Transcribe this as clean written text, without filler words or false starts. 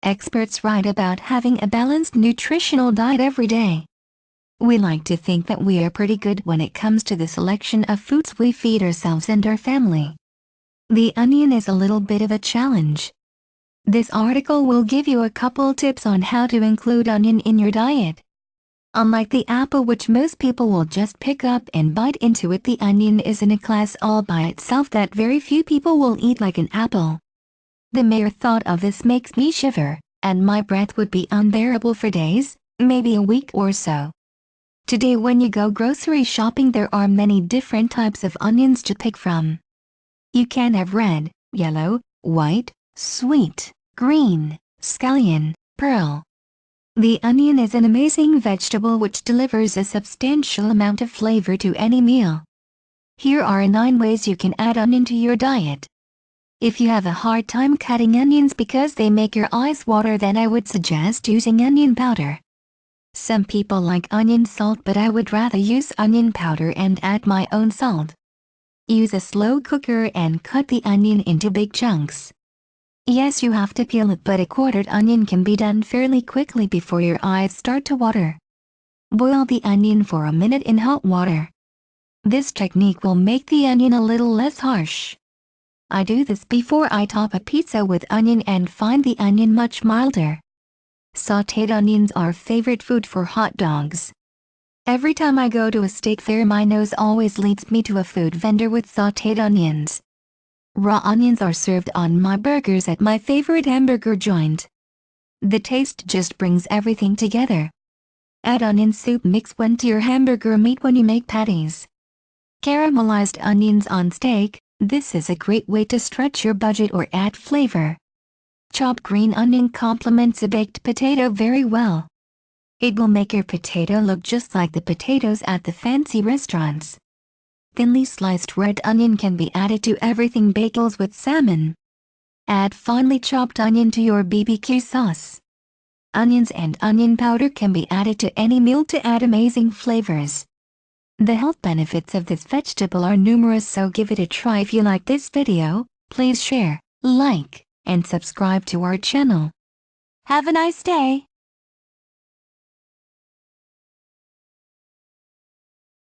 Experts write about having a balanced nutritional diet every day. We like to think that we are pretty good when it comes to the selection of foods we feed ourselves and our family. The onion is a little bit of a challenge. This article will give you a couple tips on how to include onion in your diet. Unlike the apple, which most people will just pick up and bite into it, the onion is in a class all by itself that very few people will eat like an apple. The mere thought of this makes me shiver, and my breath would be unbearable for days, maybe a week or so. Today when you go grocery shopping, there are many different types of onions to pick from. You can have red, yellow, white, sweet, green, scallion, pearl. The onion is an amazing vegetable which delivers a substantial amount of flavor to any meal. Here are 9 ways you can add onion to your diet. If you have a hard time cutting onions because they make your eyes water, then I would suggest using onion powder. Some people like onion salt, but I would rather use onion powder and add my own salt. Use a slow cooker and cut the onion into big chunks. Yes, you have to peel it, but a quartered onion can be done fairly quickly before your eyes start to water. Boil the onion for a minute in hot water. This technique will make the onion a little less harsh. I do this before I top a pizza with onion and find the onion much milder. Sautéed onions are favorite food for hot dogs. Every time I go to a steak fair, my nose always leads me to a food vendor with sautéed onions. Raw onions are served on my burgers at my favorite hamburger joint. The taste just brings everything together. Add onion soup mix to your hamburger meat when you make patties. Caramelized onions on steak. This is a great way to stretch your budget or add flavor. Chopped green onion complements a baked potato very well. It will make your potato look just like the potatoes at the fancy restaurants. Thinly sliced red onion can be added to everything: bagels with salmon. Add finely chopped onion to your BBQ sauce. Onions and onion powder can be added to any meal to add amazing flavors. The health benefits of this vegetable are numerous, so give it a try. If you like this video, please share, like, and subscribe to our channel. Have a nice day.